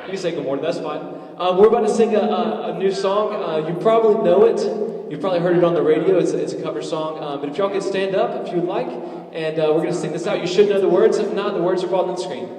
You can say good morning, that's fine. We're about to sing a new song. You probably know it. You've probably heard it on the radio. It's a cover song. But if y'all could stand up if you'd like, and we're going to sing this out. You should know the words. If not, the words are called on the screen.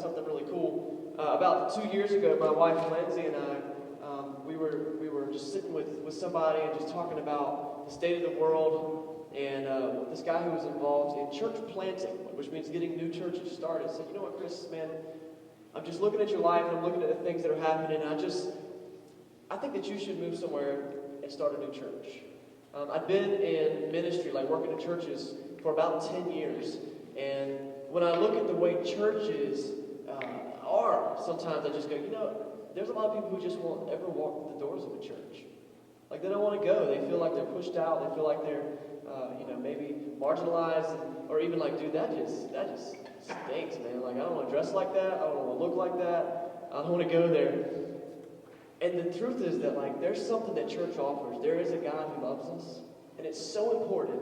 Something really cool. About 2 years ago, my wife Lindsay and I, we were just sitting with somebody and just talking about the state of the world, and this guy who was involved in church planting, which means getting new churches started, said, "You know what, Chris, man, I'm just looking at your life and I'm looking at the things that are happening, and I think that you should move somewhere and start a new church." I'd been in ministry, like working in churches, for about 10 years, and when I look at the way churches are, sometimes I just go, there's a lot of people who just won't ever walk the doors of a church. Like, they don't want to go. They feel like they're pushed out. They feel like they're, maybe marginalized, or even like, dude, that just stinks, man. Like, I don't want to dress like that. I don't want to look like that. I don't want to go there. And the truth is that, like, there's something that church offers. There is a God who loves us, and it's so important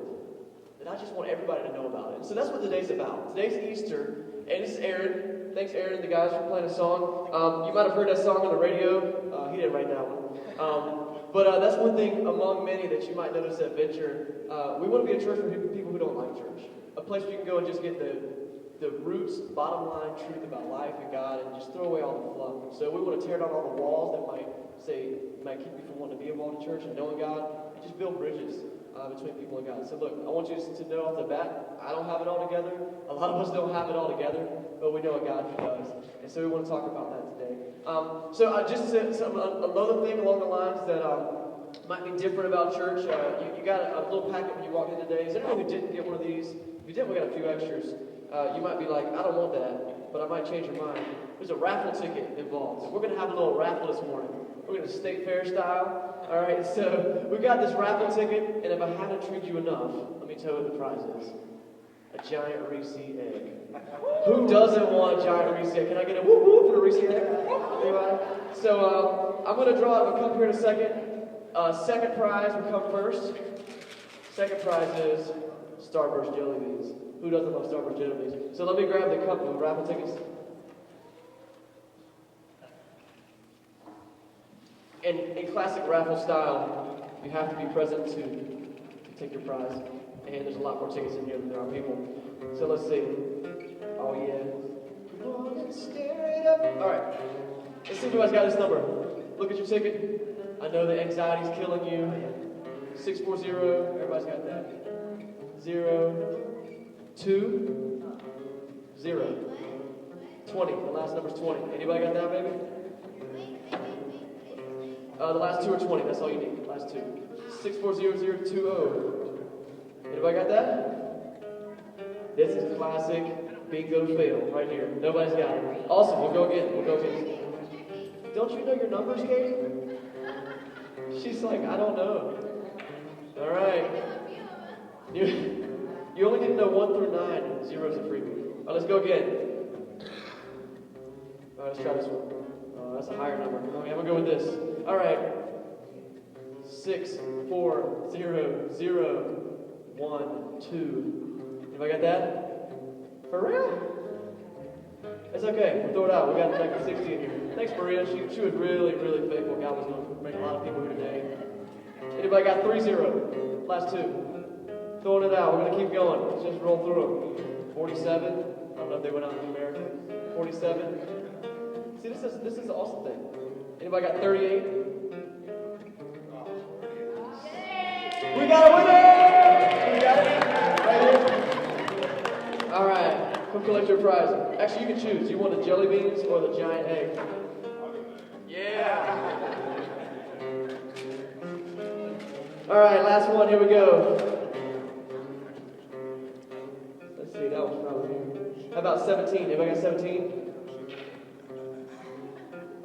that I just want everybody to know about it. So that's what today's about. Today's Easter, and this is Aaron. Thanks, Aaron and the guys, for playing a song. You might have heard that song on the radio. He didn't write that one. But that's one thing among many that you might notice at Venture. We want to be a church for people who don't like church. A place where you can go and just get the roots, bottom line truth about life and God, and just throw away all the fluff. So we want to tear down all the walls that might keep you from wanting to be involved in church and knowing God, and just build bridges between people and God. So look, I want you to know off the bat, I don't have it all together. A lot of us don't have it all together, but we know a God who does. And so we want to talk about that today. Another thing along the lines that might be different about church. You got a little packet when you walked in today. Is there anyone who didn't get one of these? If you didn't, we got a few extras. You might be like, I don't want that, but I might change your mind. There's a raffle ticket involved. We're going to have a little raffle this morning. We're going to state fair style. All right, so we got this raffle ticket, and if I haven't treated you enough, let me tell you what the prize is. A giant Reese egg. Who doesn't want a giant Reese egg? Can I get a woo-woo for the Reese egg? Anybody? So I'm going to draw it. We'll come here in a second. Second prize will come first. Second prize is Starburst Jelly Beans. Who doesn't love Starburst Jelly Beans? So let me grab the couple of raffle tickets. And in classic raffle style, you have to be present to take your prize. And there's a lot more tickets in here than there are people. So let's see. Oh, yeah. Come on and stare it up. All right. Let's see if anybody's got this number. Look at your ticket. I know the anxiety's killing you. 640. Everybody's got that. 0, 2, 0. 20. The last number's 20. Anybody got that, baby? The last two are 20. That's all you need. Last two. 640020. Anybody got that? This is classic bingo fail right here. Nobody's got it. Awesome. We'll go again. Don't you know your numbers, Katie? She's like, I don't know. All right. You only need to know 1 through 9. 0 is a freebie. All right, let's go again. All right, let's try this one. Oh, that's a higher number. Okay, I'm going to go with this. All right. 6, 4, 0, 0, 1, 2. Anybody got that? For real? It's okay. We'll throw it out. We got like a 60 in here. Thanks, Maria. She was really, really faithful. God was going to make a lot of people here today. Anybody got 3-0? Last two. Throwing it out. We're going to keep going. Let's just roll through them. 47. I don't know if they went out in America. 47. See, this is an awesome thing. Anybody got 38? We got a winner! We got it right here. All right. Come collect your prize. Actually, you can choose. You want the jelly beans or the giant egg? Yeah. All right, last one. Here we go. Let's see. That one's probably here. How about 17? Anybody got 17?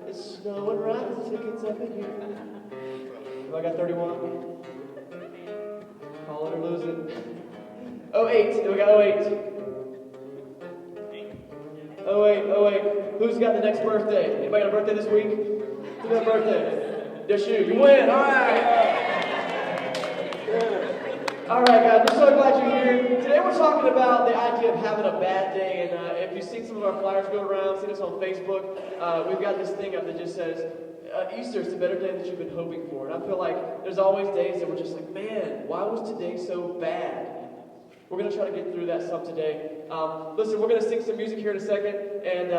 It's snowing right. The tickets up in here. Anybody got 31? Call it or lose it. 08. We got 08. Oh wait. Who's got the next birthday? Anybody got a birthday this week? Who got a birthday? Just you win. All right. All right, guys. We're so glad you're here. Today we're talking about the idea of having a bad day. And if you've seen some of our flyers go around, seen us on Facebook, we've got this thing up that just says, Easter is the better day that you've been hoping for. And I feel like there's always days that we're just like, man, why was today so bad? We're going to try to get through that stuff today. Listen, we're going to sing some music here in a second. And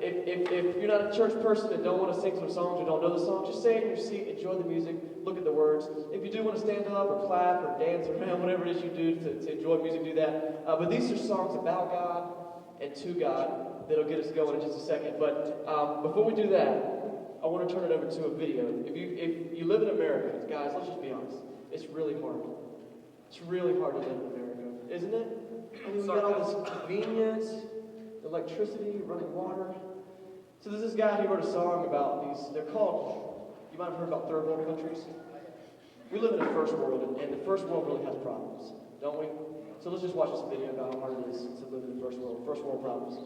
if you're not a church person and don't want to sing some songs or don't know the song, just stay in your seat, enjoy the music, look at the words. If you do want to stand up or clap or dance or whatever it is you do to enjoy music, do that. But these are songs about God and to God that'll get us going in just a second. But before we do that, I want to turn it over to a video. If you live in America, guys, let's just be honest. It's really hard. It's really hard to live in America, isn't it? I mean, we've got all this convenience, electricity, running water. So there's this guy who wrote a song about these. They're called, you might have heard about third world countries. We live in the first world, and the first world really has problems, don't we? So let's just watch this video about how hard it is to live in the first world problems.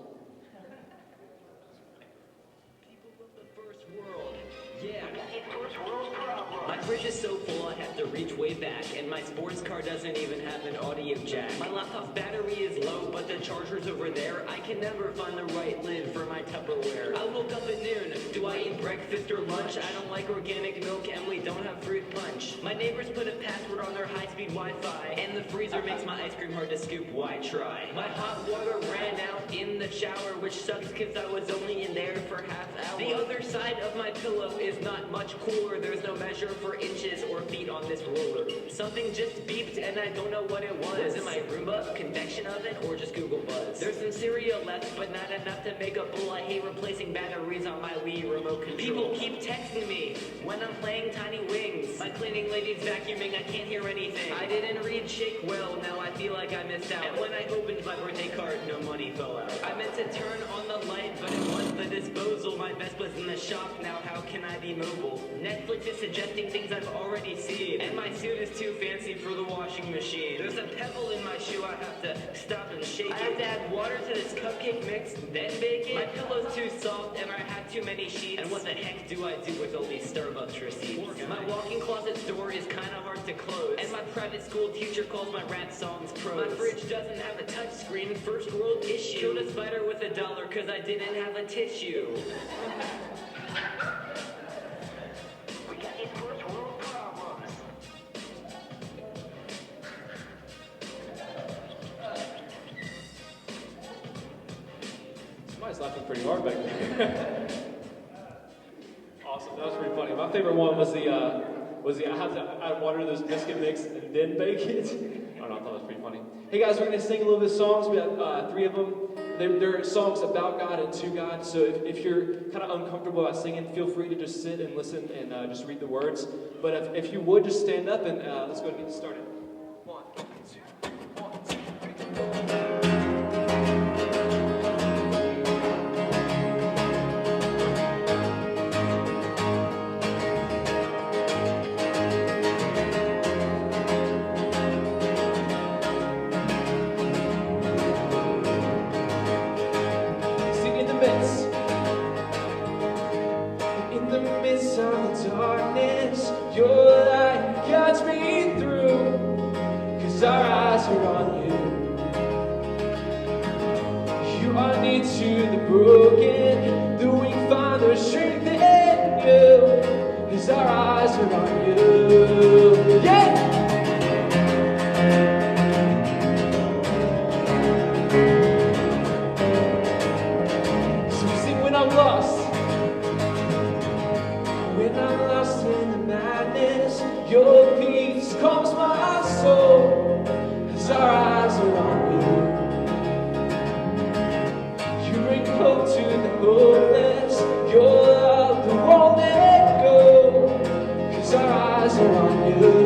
People of the first world, yeah. First world problem. My fridge is so full, I have to reach way back, and my sports car doesn't even have an audio jack. My laptop's battery is low, but the charger's over there. I can never find the right lid for my Tupperware. I woke up at noon. Do I eat breakfast or lunch? I don't like organic milk, and we don't have fruit punch. My neighbors put a password on their high-speed Wi-Fi, and the freezer makes my ice cream hard to scoop. Why try? My hot water ran out in the shower, which sucks because I was only in there for half hour. The other side of my pillow is not much cooler. There's no measure for inches or feet on this roller. Something just beeped and I don't know what it was. Was it my Roomba, convection oven, or just Google Buzz? There's some cereal left, but not enough to make a bowl. I hate replacing batteries on my Wii remote control. People keep texting me when I'm playing Tiny Wings. My cleaning lady's vacuuming, I can't hear anything. I didn't read Shake Well, now I feel like I missed out. And when I opened my birthday card, no money fell out. I meant to turn on the light, but it was the disposal. My Vespa's in the shop, now how can I be mobile? Netflix is suggesting things I've already seen, and my suit is too fancy for the washing machine. There's a pebble in my shoe, I have to stop and shake it. I have to add water to this cupcake mix, then bake it. My pillow's too soft, and I have too many sheets. And what the heck do I do with all these Starbucks receipts? My walk-in closet's door is kinda hard to close, and my private school teacher calls my rap songs prose. My fridge doesn't have a touch screen, first world issue. Killed a spider with $1 cause I didn't have a tissue. We got these first world problems. Somebody's laughing pretty hard back there. Awesome, that was pretty funny. My favorite one was the I have to add water to this biscuit mix and then bake it. I don't know, I thought that was pretty funny. Hey guys, we're going to sing a little bit of songs. We have 3 of them. They're songs about God and to God. So if you're kind of uncomfortable about singing, feel free to just sit and listen and just read the words. But if you would, just stand up and let's go ahead and get started. 1, 2, 1, 2, 3. In the midst of the darkness, your light guides me through, 'cause our eyes are on you. You are near to the broken, the weak find their strength in you, 'cause our eyes are on you. Yeah! When I'm lost in the madness, your peace calms my soul, 'cause our eyes are on you. You bring hope to the hopeless, your love that won't let go, 'cause our eyes are on you.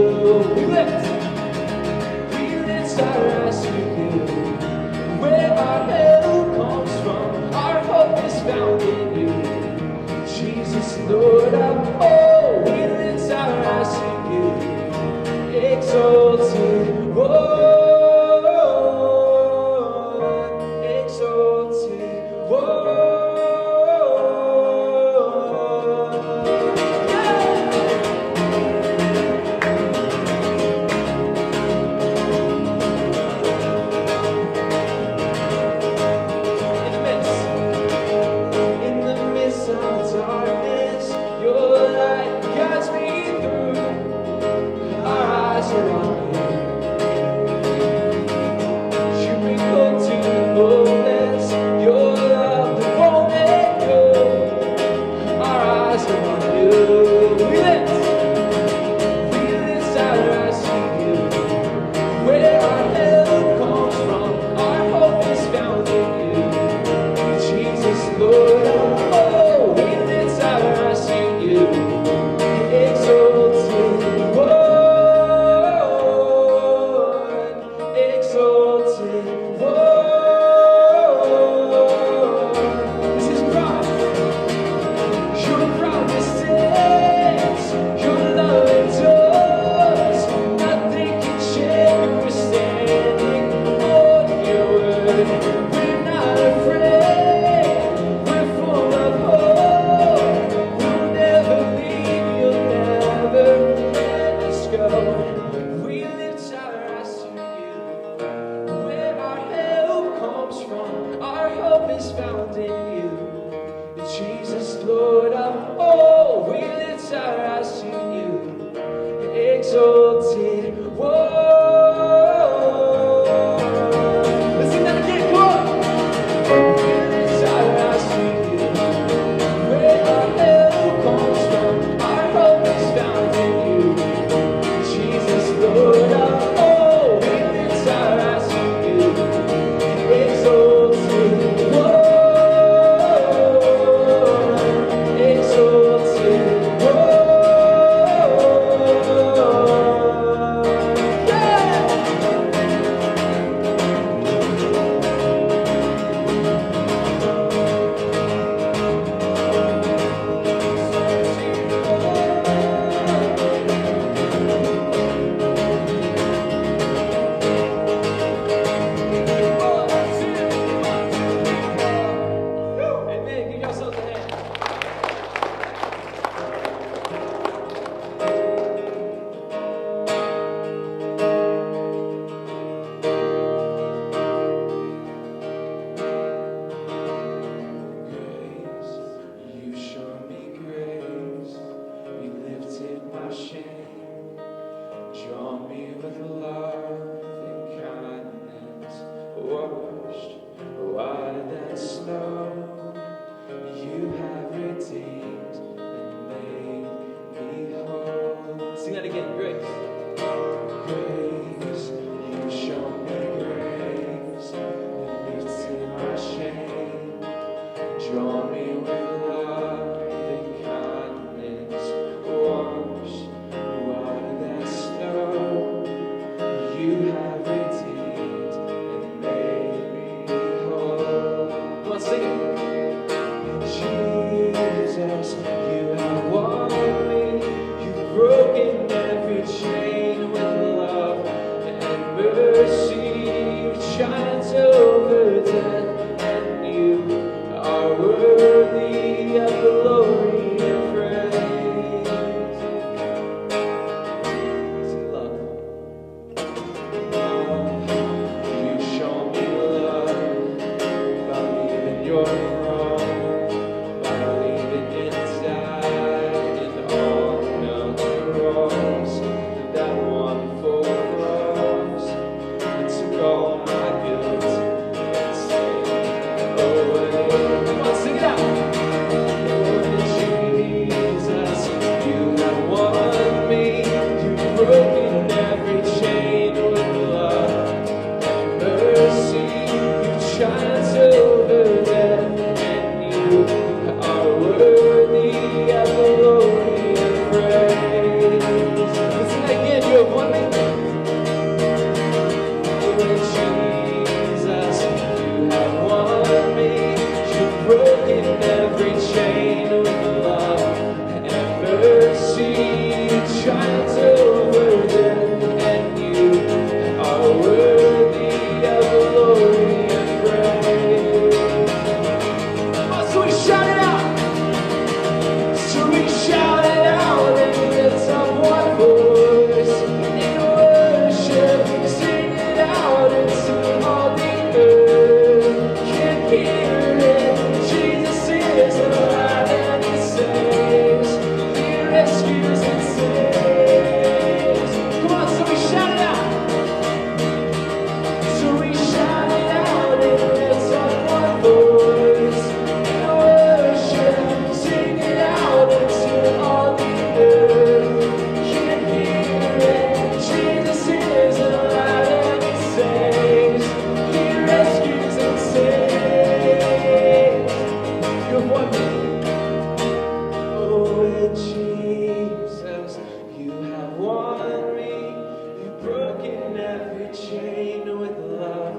chained with love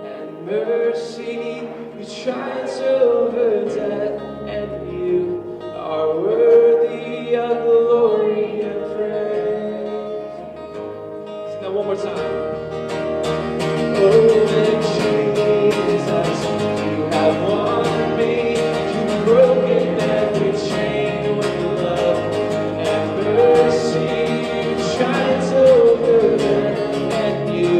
and mercy. You triumphed over death, and you are worthy of glory and praise. Sing that one more time. Oh, and Jesus, you have won me. You've broken every chain with love and mercy. You triumphed over death, and you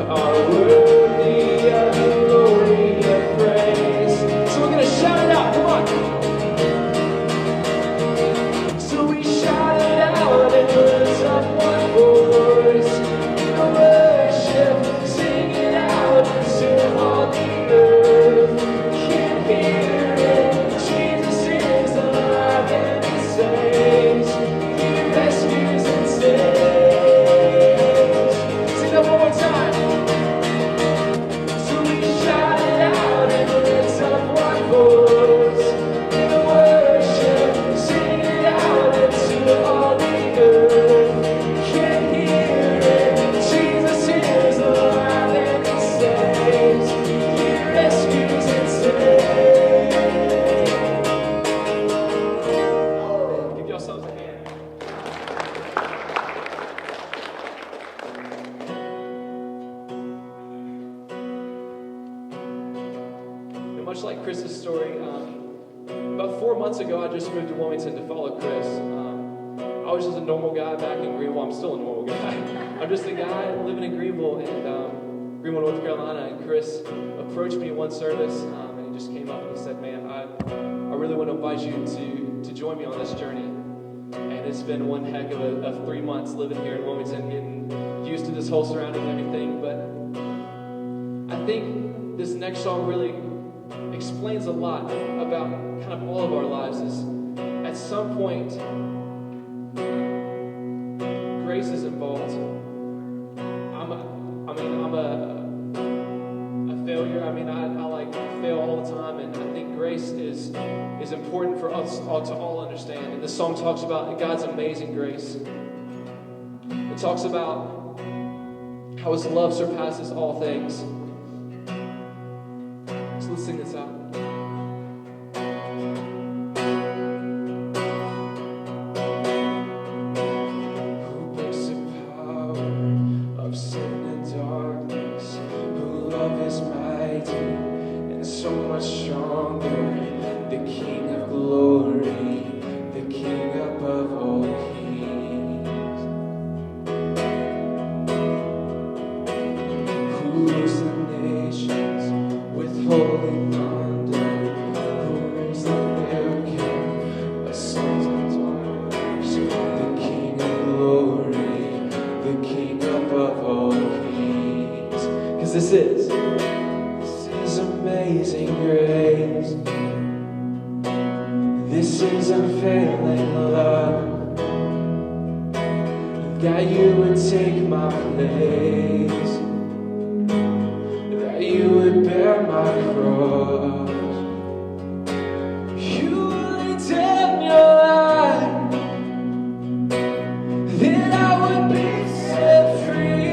are worthy of glory and praise. So we're gonna shout it out. Come on. So we shout it out and lift up one voice in worship, sing it out to all the earth. Can't hear it. Jesus is alive and He saves. He rescues and saves. Sing that one more time. So we shout it out and lift up one voice in worship, sing it out into all the earth. Can't hear it. Jesus is alive and He saves. He rescues and saves. Give yourselves a hand. And much like Chris's story, about 4 months ago, I just moved to Wilmington to follow Chris. I was just a normal guy back in Greenville. I'm still a normal guy. I'm just a guy living in Greenville, and Greenville, North Carolina. And Chris approached me in one service, and he just came up and he said, "Man, I really want to invite you to join me on this journey." And it's been one heck of 3 months living here in Wilmington, getting used to this whole surrounding and everything. But I think this next song really explains a lot about kind of all of our lives. Is at some point, grace is involved. I'm a failure. I like fail all the time, and I think grace is important for us all to understand. And this song talks about God's amazing grace. It talks about how His love surpasses all things. So let's sing this out. Who breaks the power of sin and darkness? Whose love is mighty and so much stronger? The King of glory, the King above all kings. Who rules the nations with holy thunder? Who rules the miracle of sons and daughters? The King of glory, the King above all kings. 'Cause this is amazing grace. This is unfailing love. That you would take my place, that you would bear my cross. You laid down your life, that I would be set free.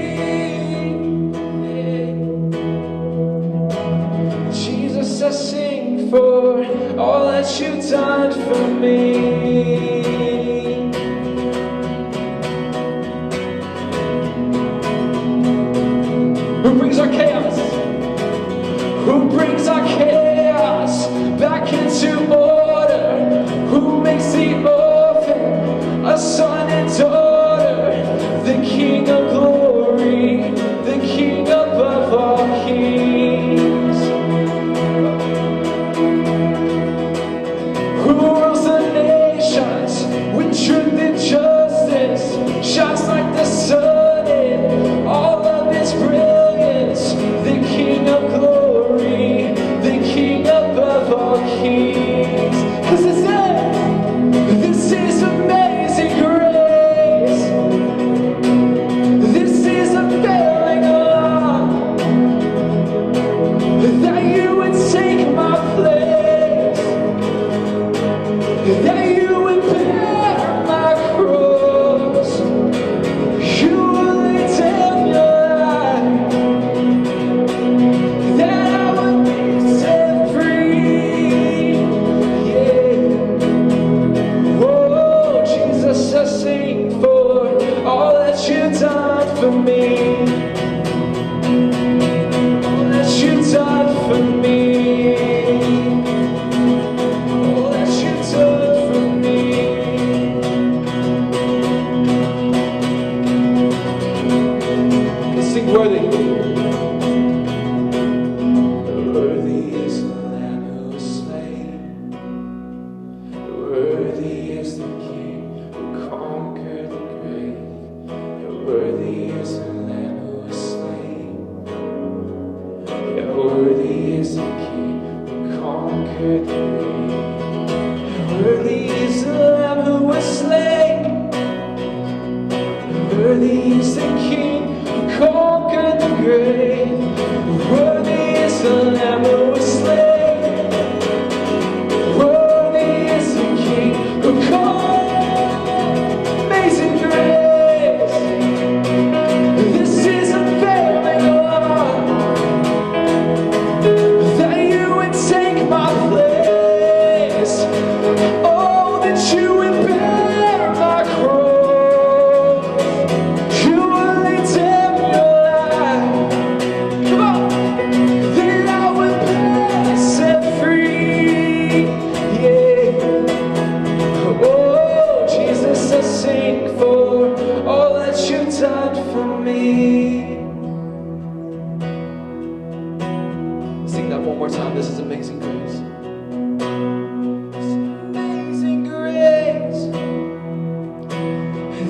Jesus, I sing for all that you've done for me. Who brings our chaos? Who brings our chaos back into order? Who makes the orphan a son and daughter? The King of glory, the King above all kings. Who rules the nations with truth and justice? Shines like the sun in all of its brilliance. The King of glory, grave. Worthy is the Lamb who was slain. Worthy is the King who called. Amazing grace. This is unfailing love, that you would take my place. Oh, that you would bear my cross. You would lay down your life. Come on. That I would be set free. Yeah. Oh, Jesus, I sing for all that you've done for me. Sing that one more time. This is Amazing Grace. Amazing grace.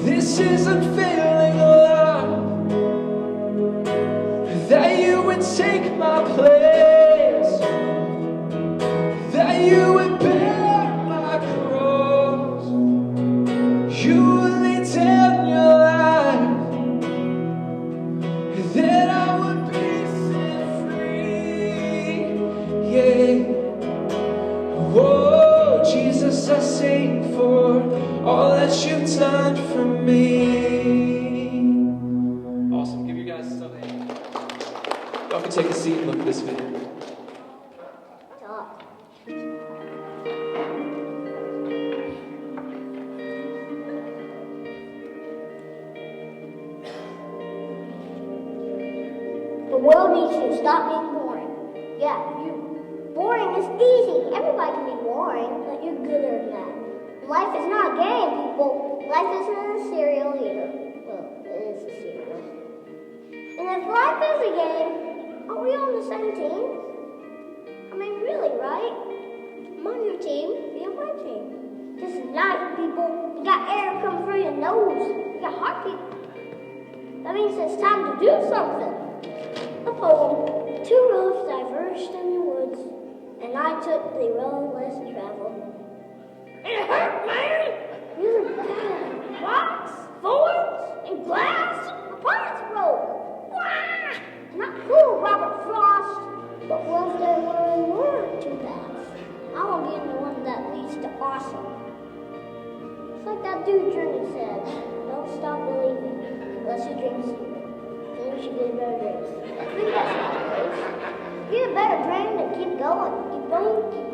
This is unfailing love, that you would take my place, that you would bear my cross, you would lay down your life, that I would be set free. Yeah. Whoa, Jesus, I sing for all that you've done for me. Awesome. Give you guys something. Y'all can take a seat and look at this video. The world needs you. Stop being boring. Yeah, you. Boring is easy. Everybody can be boring, but you're gooder than that. Life is not a game, people. Life isn't a cereal either. Well, it is a cereal. And if life is a game, are we on the same team? I mean, really, right? I'm on your team. Be on my team. This is life, people. You got air coming through your nose. You got heartbeat. That means it's time to do something. A poem. Two roads diverged in the woods, and I took the road less traveled. It hurt, man! Really bad. Rocks, thorns, and glass. The parts broke. Wah! Not cool, Robert Frost. But was there one word too fast? I won't be the one that leads to awesome. It's like that dude Journey said. Don't stop believing unless your dreams stupid. Then you should get a better dreams. I think that's how it goes. Get a better dream and keep going. Keep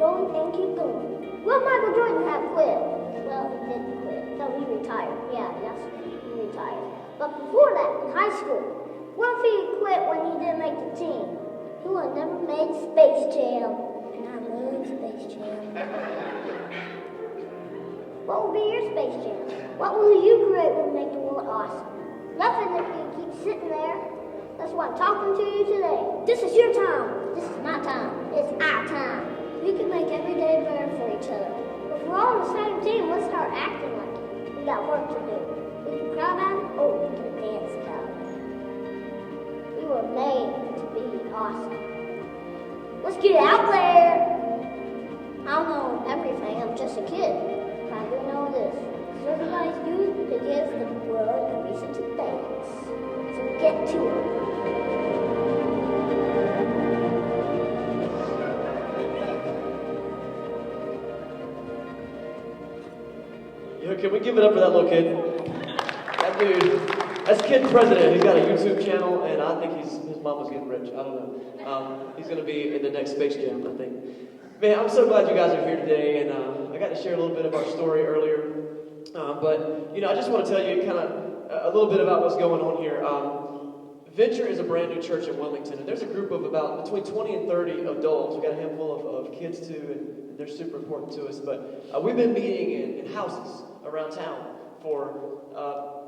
going, and keep going. Will Michael Jordan have quit? Well, he didn't quit. No, he retired. Yeah, that's right. He retired. But before that, in high school, what if he quit when he didn't make the team? He would have never made Space Jam. And I love Space Jam. What will be your Space Jam? What will you create will make the world awesome? Nothing if you keep sitting there. That's why I'm talking to you today. This is your time. This is my time. It's our time. We can make every day better for each other. If we're all on the same team, let's start acting like it. We got work to do. We can cry about it, or we can dance about it. We were made to be awesome. Let's get out there. I don't know everything. I'm just a kid. But I do know this. Everybody's due to give the world a reason to dance. So get to it. Yo, can we give it up for that little kid? That dude, that's Kid President. He's got a YouTube channel, and I think his mom was getting rich. I don't know. He's going to be in the next Space Jam, I think. Man, I'm so glad you guys are here today, and I got to share a little bit of our story earlier. But, you know, I just want to tell you kind of a little bit about what's going on here. Venture is a brand new church in Wilmington, and there's a group of about between 20 and 30 adults. We've got a handful of kids too, and they're super important to us. But we've been meeting in houses around town for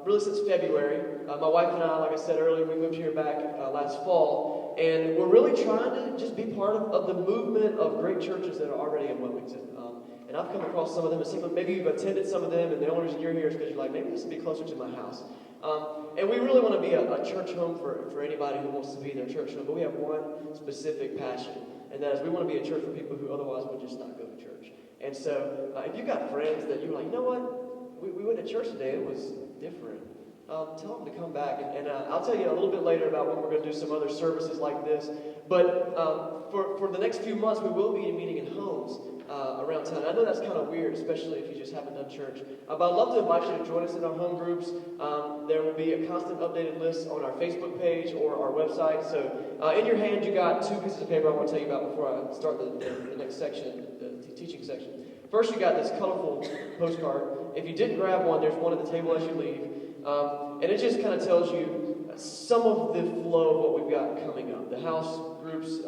really since February. My wife and I, like I said earlier, we moved here back last fall, and we're really trying to just be part of the movement of great churches that are already in Wilmington. And I've come across some of them, and some of maybe you've attended some of them, and the only reason you're here is because you're like, maybe this would be closer to my house. And we really want to be a church home for anybody who wants to be their church home, but we have one specific passion, and that is we want to be a church for people who otherwise would just not go to church. And so if you've got friends that you're like, you know what, we went to church today, it was different. tell them to come back. And I'll tell you a little bit later about when we're going to do some other services like this. But for the next few months, we will be meeting in homes around town. I know that's kind of weird, especially if you just haven't done church. But I'd love to invite you to join us in our home groups. There will be a constant updated list on our Facebook page or our website. So in your hand, you got two pieces of paper I want to tell you about before I start the next section, the teaching section. First, you got this colorful postcard. If you didn't grab one, there's one at the table as you leave. And it just kind of tells you some of the flow of what we've got coming up. The house groups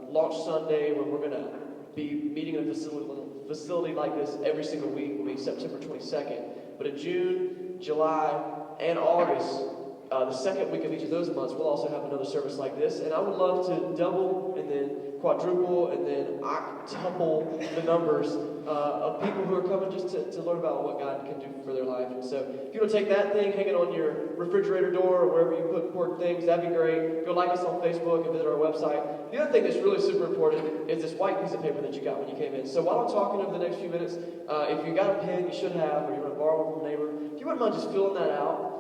launch Sunday, when we're going to be meeting in a facility like this every single week, will be September 22nd. But in June, July, and August, the second week of each of those months, we'll also have another service like this. And I would love to double and then quadruple and then octuple the numbers of people who are coming just to learn about what God can do for their life. And so if you want to take that thing, hang it on your refrigerator door or wherever you put important things, that'd be great. Go like us on Facebook and visit our website. The other thing that's really super important is this white piece of paper that you got when you came in. So while I'm talking over the next few minutes, if you got a pen, you should have, or you want to borrow one from a neighbor, if you wouldn't mind just filling that out.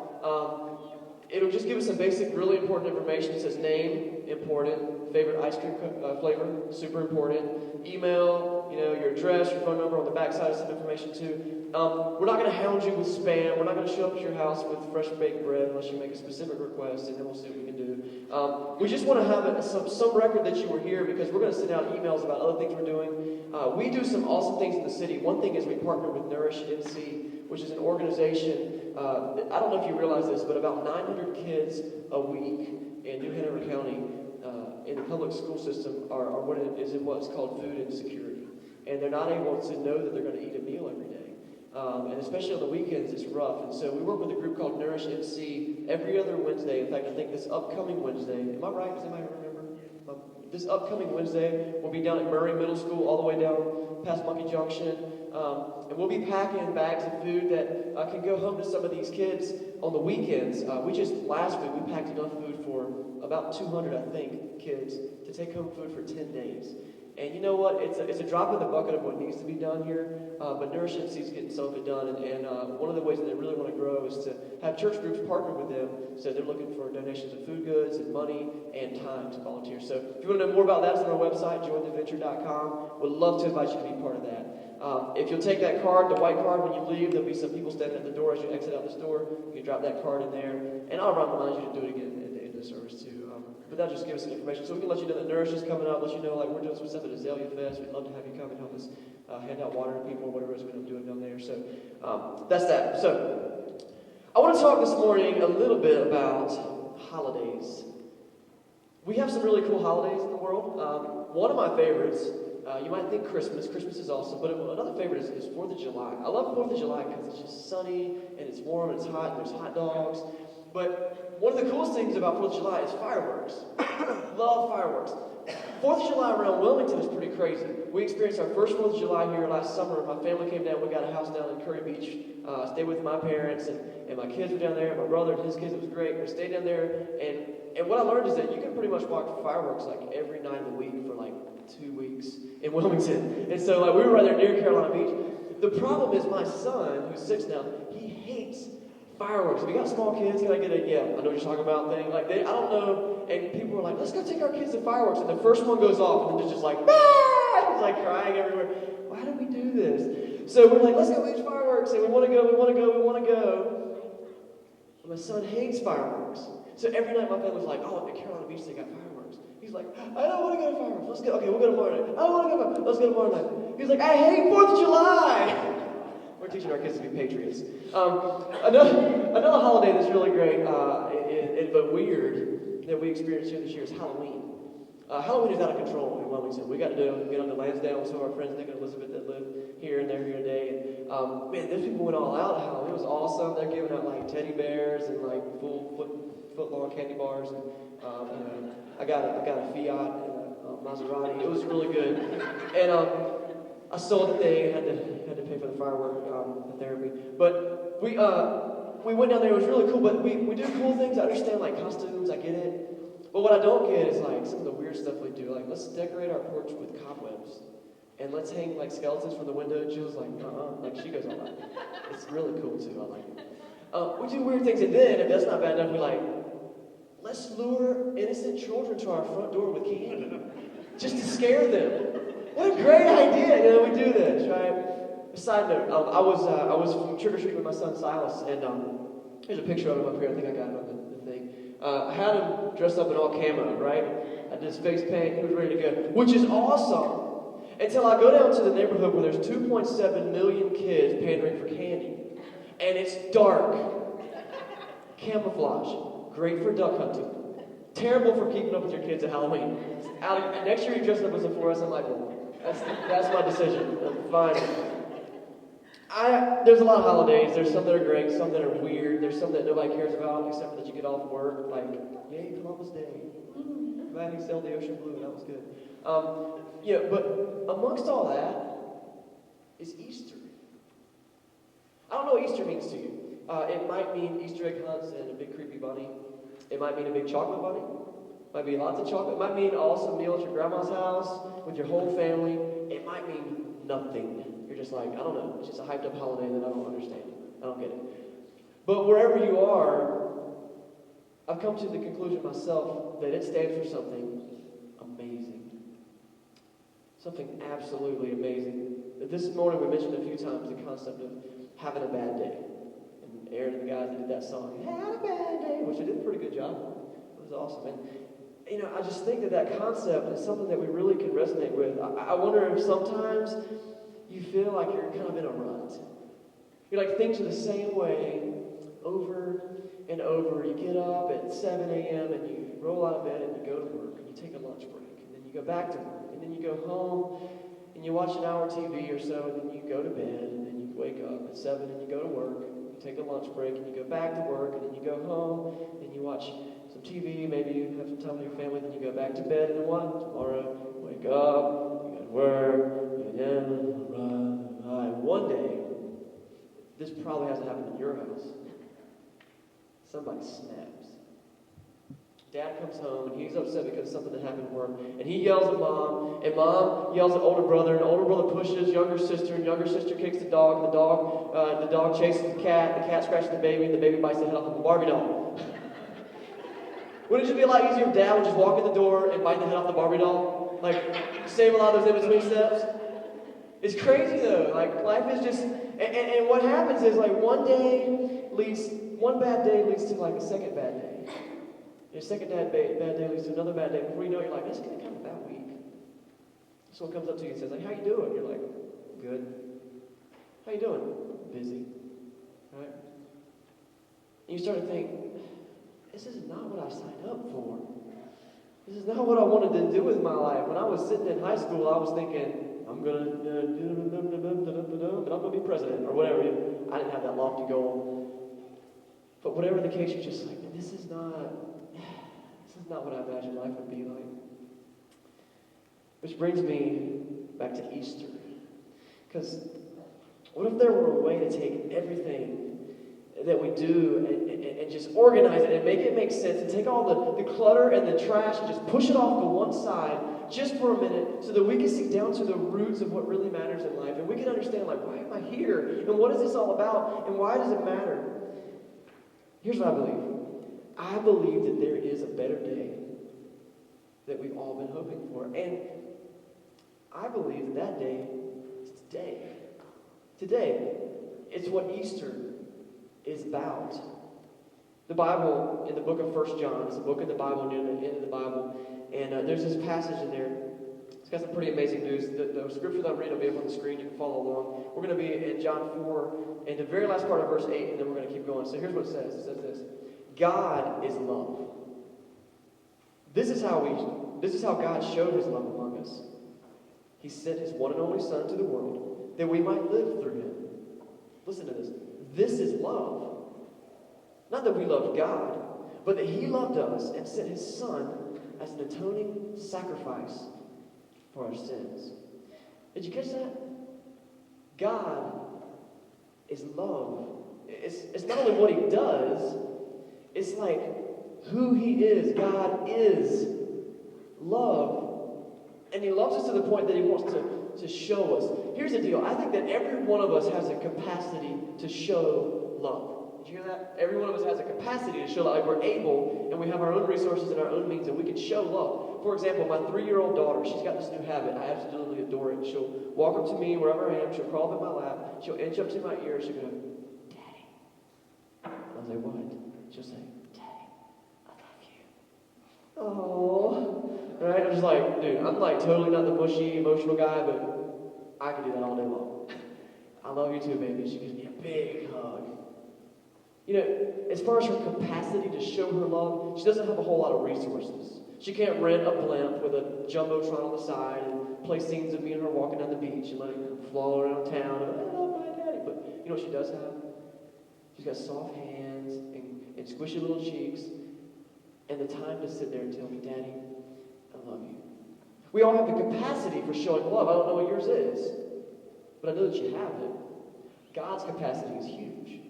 It'll just give us some basic, really important information. It says name, important. Favorite ice cream flavor, super important. Email, your address, your phone number on the back side of some information too. We're not going to hound you with spam. We're not going to show up at your house with fresh baked bread unless you make a specific request, and then we'll see what we can do. We just want to have some record that you were here, because we're going to send out emails about other things we're doing. We do some awesome things in the city. One thing is we partner with Nourish NC, which is an organization. I don't know if you realize this, but about 900 kids a week in New Hanover County in the public school system are what is in what's called food insecurity. And they're not able to know that they're going to eat a meal every day. And especially on the weekends, it's rough. And so we work with a group called Nourish NC every other Wednesday. In fact, I think this upcoming Wednesday, am I right? Does anybody remember? This upcoming Wednesday, we'll be down at Murray Middle School, all the way down past Monkey Junction. And we'll be packing bags of food that can go home to some of these kids on the weekends. Last week, we packed enough food for about 200, I think, kids to take home food for 10 days. And you know what? It's a drop in the bucket of what needs to be done here. But Nourish NC is getting some of it done. And one of the ways that they really want to grow is to have church groups partner with them. So they're looking for donations of food goods and money and time to volunteer. So if you want to know more about that, it's on our website, jointheventure.com. We'd love to invite you to be part of that. If you'll take that card, the white card, when you leave, there'll be some people standing at the door as you exit out the store. You can drop that card in there. And I'll remind you to do it again at the end of the service, too. But that'll just give us some information. So we can let you know that Nourish is coming up, let you know, we're doing some stuff at Azalea Fest. We'd love to have you come and help us hand out water to people or whatever it is we're going to do down there. So that's that. So I want to talk this morning a little bit about holidays. We have some really cool holidays in the world. One of my favorites, you might think Christmas. Christmas is awesome, but another favorite is 4th of July. I love 4th of July because it's just sunny and it's warm and it's hot and there's hot dogs. But one of the coolest things about 4th of July is fireworks. Love fireworks. 4th of July around Wilmington is pretty crazy. We experienced our first 4th of July here last summer. My family came down. We got a house down in Curry Beach. Stayed with my parents, and my kids were down there. My brother and his kids, it was great. We stayed down there, and what I learned is that you can pretty much watch fireworks every night of the week for 2 weeks in Wilmington. And so we were right there near Carolina Beach. The problem is my son, who's 6 now, he hates fireworks. If you got small kids, can I get a, yeah, I know what you're talking about thing? I don't know. And people were like, let's go take our kids to fireworks. And the first one goes off, and then it's just ah! It's crying everywhere. Why do we do this? So we're like, let's go watch fireworks. And we want to go. And my son hates fireworks. So every night my family's like, oh, at Carolina Beach they got fireworks. He's like, I don't want to go to fireworks. Let's go. Okay, we'll go tomorrow night. I don't want to go. Let's go tomorrow night. He's like, I hate 4th of July. We're teaching our kids to be patriots. Another holiday that's really great, but weird, that we experienced here this year is Halloween. Halloween is out of control in Wilmington. We got to get on the Lansdowne with some of our friends, Nick and Elizabeth, that live here, and they're here today. And man, those people went all out at Halloween. It was awesome. They're giving out teddy bears and full foot-long candy bars. And I got a Fiat and a Maserati. It was really good. And I sold the thing. Had to pay for the firework, the therapy. But we went down there. It was really cool. But we do cool things. I understand costumes. I get it. But what I don't get is some of the weird stuff we do. Let's decorate our porch with cobwebs, and let's hang skeletons from the window. And she was like, she goes all that. It's really cool too. I like it. We do weird things, and then, if that's not bad enough, we're like, let's lure innocent children to our front door with candy, just to scare them. What a great idea! We do this, right? A side note, I was trick-or-treating with my son Silas, and here's a picture of him up here. I think I got it on the thing. I had him dressed up in all camo, right? I did his face paint. He was ready to go, which is awesome. Until I go down to the neighborhood where there's 2.7 million kids pandering for candy. And it's dark. Camouflage. Great for duck hunting. Terrible for keeping up with your kids at Halloween. Next year you're dressing up as a fluorescent light bulb. That's my decision. Fine. There's a lot of holidays. There's some that are great, some that are weird. There's some that nobody cares about except for that you get off work. Like, yay, Columbus Day. Glad he sailed the ocean blue. That was good. But amongst all that is Easter. I don't know what Easter means to you. It might mean Easter egg hunts and a big creepy bunny. It might mean a big chocolate bunny. It might be lots of chocolate. It might mean an awesome meal at your grandma's house with your whole family. It might mean nothing. You're just like, I don't know. It's just a hyped up holiday that I don't understand. I don't get it. But wherever you are, I've come to the conclusion myself that it stands for something amazing. Something absolutely amazing. This morning we mentioned a few times the concept of having a bad day. And Aaron and the guys that did that song, had a bad day, which they did a pretty good job. It was awesome. And, I just think that concept is something that we really can resonate with. I wonder if sometimes you feel like you're kind of in a rut. You're like, things are the same way over and over. You get up at 7 a.m. and you roll out of bed and you go to work and you take a lunch break. And then you go back to work. And then you go home and you watch an hour TV or so, and then you go to bed, and then you wake up at 7 and you go to work. You take a lunch break and you go back to work, and then you go home and you watch some TV, maybe you have some time with your family, then you go back to bed, and then what? Tomorrow, wake up, you go to work, one day, this probably hasn't happened in your house. Somebody snaps. Dad comes home, and he's upset because of something that happened for him. And he yells at Mom, and Mom yells at older brother, and older brother pushes younger sister, and younger sister kicks the dog, and the dog chases the cat scratches the baby, and the baby bites the head off of a Barbie doll. Wouldn't it just be a lot easier if Dad would just walk in the door and bite the head off the Barbie doll? Like, save a lot of those in-between steps? It's crazy, though. Like, life is just... And what happens is, like, one bad day leads to, like, a second bad day. Your second bad day leads to another bad day. Before you know it, you're like, this is going to come a bad week. Someone comes up to you and says, like, how you doing? You're like, good. How you doing? Busy. Right? And you start to think, this is not what I signed up for. This is not what I wanted to do with my life. When I was sitting in high school, I was thinking, I'm going to be president or whatever. I didn't have that lofty goal. But whatever the case, you're just like, this is not what I imagined life would be like. Which brings me back to Easter. Because what if there were a way to take everything that we do and just organize it and make it make sense and take all the clutter and the trash and just push it off to one side just for a minute so that we can see down to the roots of what really matters in life and we can understand, like, why am I here? And what is this all about? And why does it matter? Here's what I believe. I believe that there is a better day that we've all been hoping for. And I believe that day is today. Today. It's what Easter is about. The Bible, in the book of 1 John, it's a book in the Bible near the end of the Bible, and there's this passage in there. It's got some pretty amazing news. The scripture that I'm reading will be up on the screen. You can follow along. We're going to be in John 4, and the very last part of verse 8, and then we're going to keep going. So here's what it says. It says this. God is love. This is how God showed his love among us. He sent his one and only Son to the world that we might live through him. Listen to this. This is love. Not that we loved God, but that he loved us and sent his Son as an atoning sacrifice for our sins. Did you catch that? God is love. It's not only what he does, it's like who he is. God is love. And he loves us to the point that he wants to show us. Here's the deal. I think that every one of us has a capacity to show love. Did you hear that? Every one of us has a capacity to show love. Like we're able, and we have our own resources and our own means, and we can show love. For example, my 3-year-old daughter, she's got this new habit. I absolutely adore it. She'll walk up to me wherever I am. She'll crawl up in my lap. She'll inch up to my ear. She'll go, Daddy. I'll say, what? She'll say, Daddy, I love you. Oh, right? I'm just like, dude, I'm like totally not the mushy, emotional guy, but I can do that all day long. I love you too, baby. She gives me a big hug. You know, as far as her capacity to show her love, she doesn't have a whole lot of resources. She can't rent a blimp with a jumbotron on the side and play scenes of me and her walking down the beach and letting her flow around town. And, I love my daddy. But you know what she does have? She's got soft hands and squishy little cheeks and the time to sit there and tell me, Daddy, I love you. We all have the capacity for showing love. I don't know what yours is, but I know that you have it. God's capacity is huge.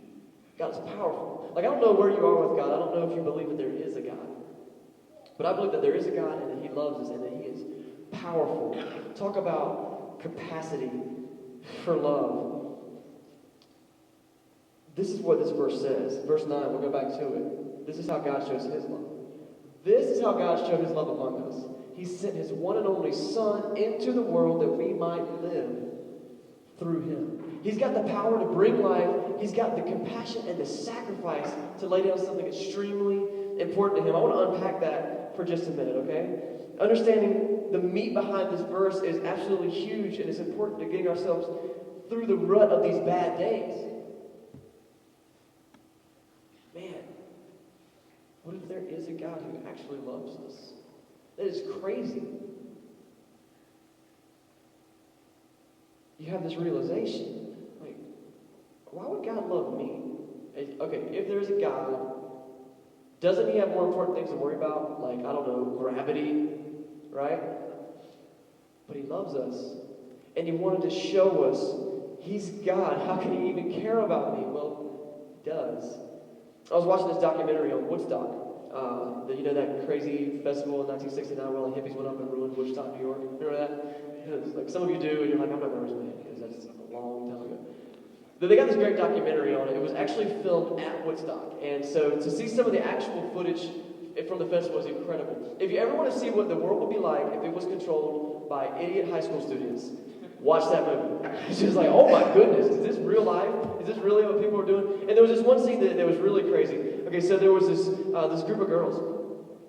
God is powerful. Like, I don't know where you are with God. I don't know if you believe that there is a God. But I believe that there is a God and that He loves us and that He is powerful. Talk about capacity for love. This is what this verse says. Verse 9, we'll go back to it. This is how God shows His love. This is how God showed His love among us. He sent His one and only Son into the world that we might live through Him. He's got the power to bring life. He's got the compassion and the sacrifice to lay down something extremely important to Him. I want to unpack that for just a minute, okay? Understanding the meat behind this verse is absolutely huge, and it's important to getting ourselves through the rut of these bad days. Man, what if there is a God who actually loves us? That is crazy. You have this realization. Like, why would God love me? Okay, if there's a God, doesn't He have more important things to worry about? Like, I don't know, gravity, right? But He loves us. And He wanted to show us He's God. How can He even care about me? Well, He does. I was watching this documentary on Woodstock. You know that crazy festival in 1969 where all the hippies went up and ruined Woodstock, New York? Remember that? Like some of you do, and you're like, I'm not going to raise my hand because that's a long time ago. But they got this great documentary on it. It was actually filmed at Woodstock. And so to see some of the actual footage from the festival is incredible. If you ever want to see what the world would be like if it was controlled by idiot high school students, watch that movie. It's just like, oh my goodness, is this real life? Is this really what people are doing? And there was this one scene that was really crazy. Okay, so there was this group of girls,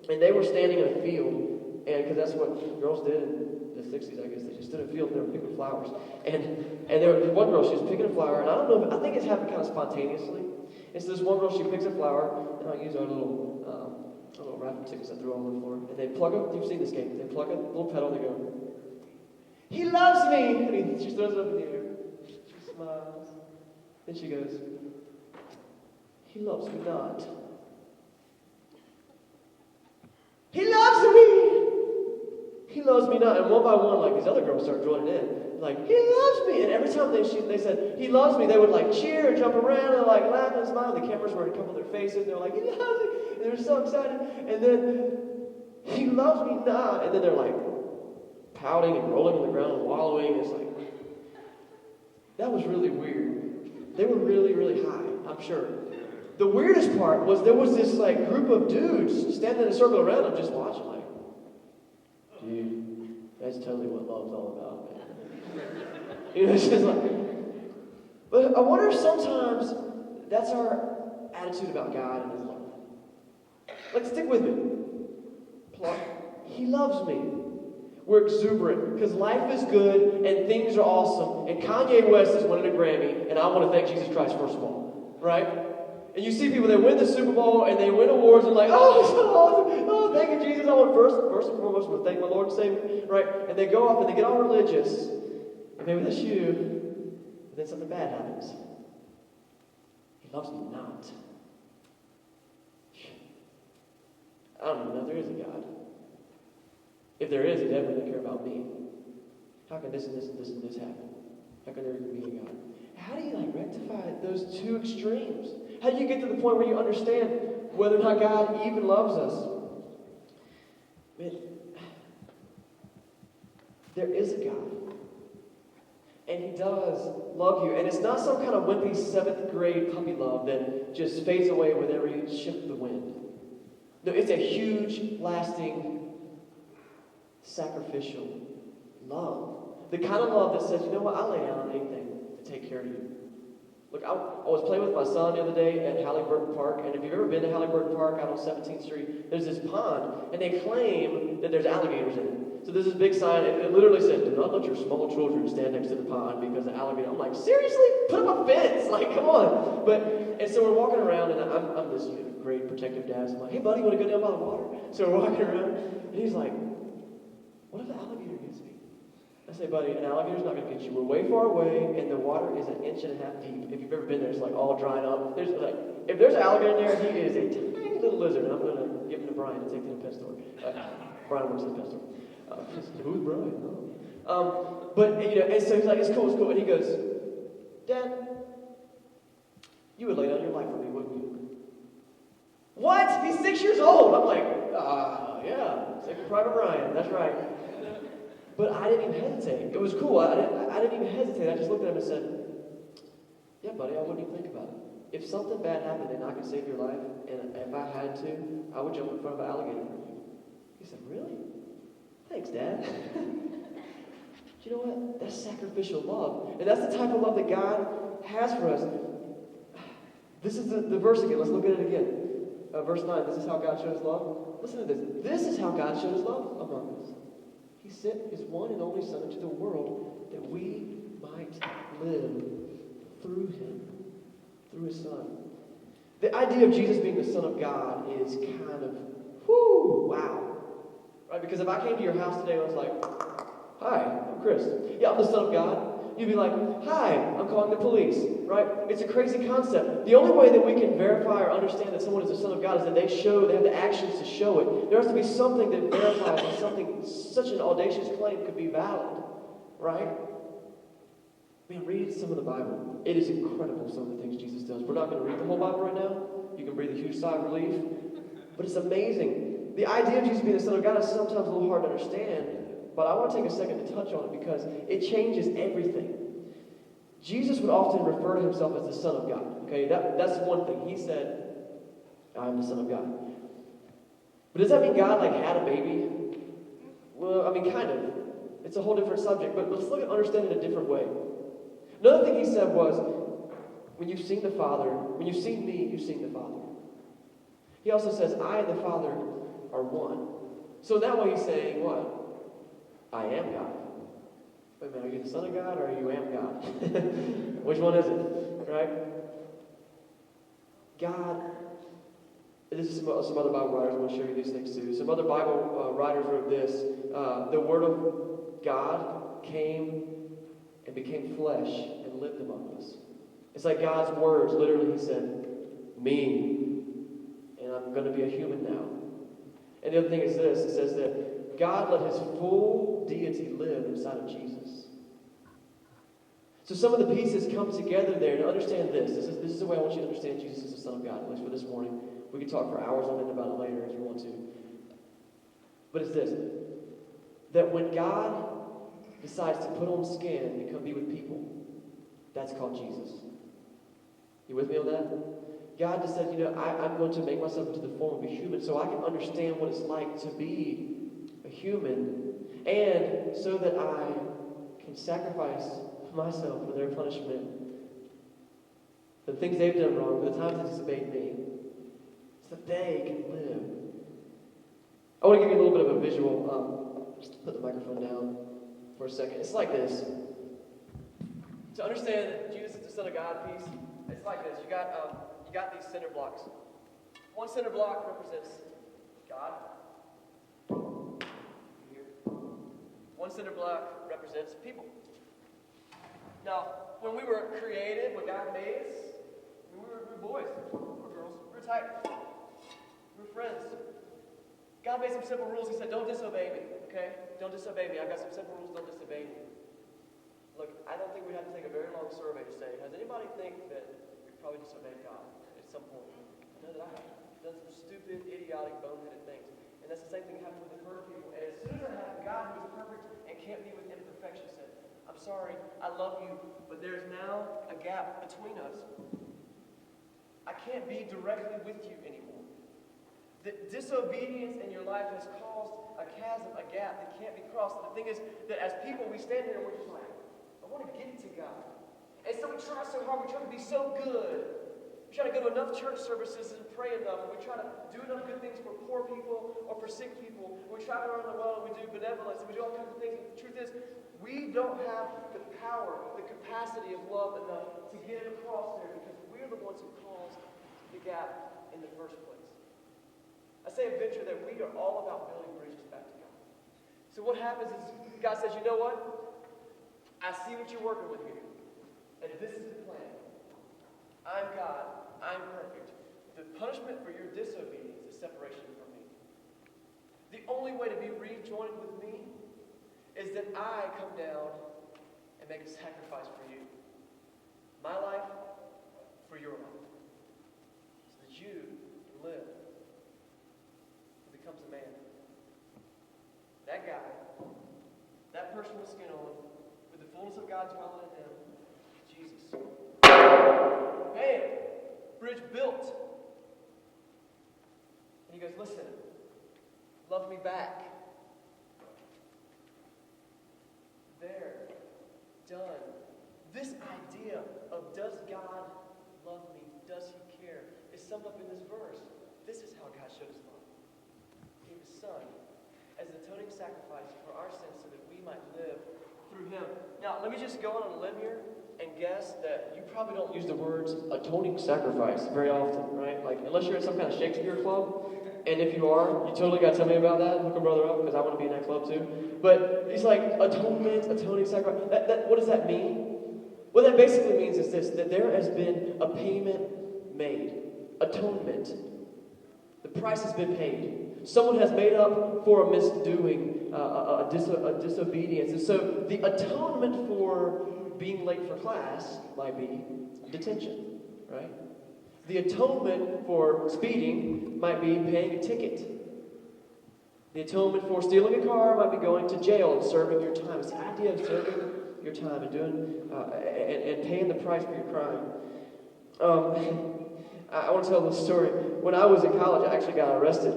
and they were standing in a field, and because that's what girls did in the 60s, I guess. They just stood in a field and they were picking flowers. And there was one girl, she was picking a flower, and I don't know, I think it's happened kind of spontaneously. And so this one girl, she picks a flower, and I'll use our little raffle tickets I threw on the floor, and they plug up, you've seen this game, they plug a little petal, and they go, He loves me! And she throws it up in the air. She smiles. Then she goes, He loves me not. He loves me! He loves me not. And one by one, like, these other girls start joining in. Like, He loves me! And every time they said, He loves me, they would, like, cheer and jump around and, like, laugh and smile. The cameras were in a couple of their faces. And they were like, He loves me! And they were so excited. And then, He loves me not. And then they're like, pouting and rolling on the ground and wallowing. It's like, that was really weird. They were really, really high, I'm sure. The weirdest part was there was this like group of dudes standing in a circle around them just watching like, dude, that's totally what love's all about, man. You know, it's just like, but I wonder if sometimes that's our attitude about God and His love. Like, stick with me. He loves me. We're exuberant because life is good and things are awesome. And Kanye West is winning a Grammy, and I want to thank Jesus Christ first of all, right? And you see people that win the Super Bowl and they win awards and like, oh, it's so awesome! Oh, thank you, Jesus! I want first and foremost to thank my Lord and Savior, right? And they go off and they get all religious, and maybe that's you. But then something bad happens. He loves me not. I don't even know if there is a God. If there is, He definitely doesn't care about me. How can this and this and this and this happen? How can there even be a God? How do you rectify those two extremes? How do you get to the point where you understand whether or not God even loves us? Man, there is a God. And he does love you. And it's not some kind of wimpy 7th grade puppy love that just fades away with every shift of the wind. No, it's a huge, lasting, sacrificial love. The kind of love that says, you know what, I'll lay down anything to take care of you. Look, I was playing with my son the other day at Halliburton Park, and if you've ever been to Halliburton Park out on 17th Street, there's this pond, and they claim that there's alligators in it. So there's this big sign, it literally says, do not let your small children stand next to the pond because of alligator. I'm like, seriously? Put up a fence! Like, come on! And so we're walking around, and I'm this great protective dad, so I'm like, hey buddy, you want to go down by the water? So we're walking around, and he's like, what if the alligator gets me? I say, buddy, an alligator's not going to get you. We're way far away, and the water is 1.5 inches deep. If you've ever been there, it's like all dried up. If there's an alligator in there, he is a tiny little lizard, and I'm going to give him to Brian to take to the pet store. Brian works at the pet store. Who's Brian? Oh. And so he's like, it's cool. And he goes, Dad, you would lay down your life for me, wouldn't you? What? He's 6 years old. I'm like, yeah, Second Private Ryan. That's right. But I didn't even hesitate. It was cool. I didn't even hesitate. I just looked at him and said, yeah, buddy, I wouldn't even think about it. If something bad happened and I could save your life, and if I had to, I would jump in front of an alligator for you. He said, really? Thanks, Dad. You know what? That's sacrificial love. And that's the type of love that God has for us. This is the verse again. Let's look at it again. Verse 9. This is how God showed his love. Listen to this. This is how God showed his love among us. He sent his one and only Son into the world that we might live through him, through his Son. The idea of Jesus being the Son of God is kind of, wow. Right? Because if I came to your house today and I was like, hi, I'm Chris. Yeah, I'm the Son of God. You'd be like, hi, I'm calling the police. Right? It's a crazy concept. The only way that we can verify or understand that someone is the Son of God is that they have the actions to show it. There has to be something that verifies that something, such an audacious claim could be valid. Right? Man, read some of the Bible. It is incredible some of the things Jesus does. We're not going to read the whole Bible right now. You can breathe a huge sigh of relief. But it's amazing. The idea of Jesus being the Son of God is sometimes a little hard to understand, but I want to take a second to touch on it because it changes everything. Jesus would often refer to himself as the Son of God. Okay, that's one thing. He said, I'm the Son of God. But does that mean God had a baby? Well, I mean, kind of. It's a whole different subject, but let's look at understanding it a different way. Another thing he said was, when you've seen the Father, when you've seen me, you've seen the Father. He also says, I and the Father are one. So in that way he's saying what? I am God. Wait a minute, are you the Son of God or are you am God? Which one is it? Right? God, this is some other Bible writers, I want to show you these things too. Some other Bible writers wrote this. The Word of God came and became flesh and lived among us. It's like God's words, literally he said, me, and I'm going to be a human now. And the other thing is this, it says that God let his full deity live inside of Jesus. So some of the pieces come together there to understand this. This is the way I want you to understand Jesus as the Son of God, at least for this morning. We can talk for hours on it about it later if you want to. But it's this, that when God decides to put on skin and come be with people, that's called Jesus. You with me on that? God just said, I'm going to make myself into the form of a human so I can understand what it's like to be a human, and so that I can sacrifice myself for their punishment, for the things they've done wrong, for the times they disobeyed me, so that they can live. I want to give you a little bit of a visual. Put the microphone down for a second. It's like this. To understand that Jesus is the Son of God piece, it's like this. You got these center blocks. One center block represents God. Here. One center block represents people. Now, when we were created, when God made us, we were boys, we were girls, we were tight, we were friends. God made some simple rules. He said, don't disobey me, okay? Don't disobey me. I've got some simple rules, don't disobey me. Look, I don't think we have to take a very long survey to say, has anybody think that we probably disobeyed God at some point? I know that I have. I've done some stupid, idiotic, boneheaded things. And that's the same thing that happened with the perfect people. And as soon as that happened, God, who is perfect and can't be with imperfection, said, I'm I'm sorry, I love you, but there's now a gap between us. I can't be directly with you anymore. The disobedience in your life has caused a chasm, a gap that can't be crossed. And the thing is that as people, we stand here and we're just like, I want to get to God. And so we try so hard, we try to be so good. We try to go to enough church services and pray enough. And we try to do enough good things for poor people or for sick people. We travel around the world and we do benevolence and we do all kinds of things. But the truth is, we don't have the power, the capacity of love enough to get it across there because we're the ones who caused the gap in the first place. I say and venture that we are all about building bridges back to God. So what happens is God says, you know what? I see what you're working with here. And this is the plan. I'm God. I'm perfect. The punishment for your disobedience is separation from me. The only way to be rejoined with me is that I come down and make a sacrifice for you. My life for your life. So that you can live. Who becomes a man. That guy, that person with skin on, with the fullness of God dwelling in him, Jesus. Bam! Bridge built. And he goes, listen, love me back. There. Done. This idea of does God love me? Does he care? Is summed up in this verse. This is how God showed his love. He gave his son as an atoning sacrifice for our sins so that we might live through him. Now, let me just go on a limb here and guess that you probably don't use the words atoning sacrifice very often, right? Like, unless you're in some kind of Shakespeare club. And if you are, you totally got to tell me about that. Hook a brother up, because I want to be in that club too. But he's like, atonement, atoning sacrifice. What does that mean? What that basically means is this, that there has been a payment made. Atonement. The price has been paid. Someone has made up for a misdoing, a disobedience. And so the atonement for being late for class might be detention, right? The atonement for speeding might be paying a ticket. The atonement for stealing a car might be going to jail and serving your time. It's the idea of serving your time and doing and paying the price for your crime. I want to tell this story. When I was in college, I actually got arrested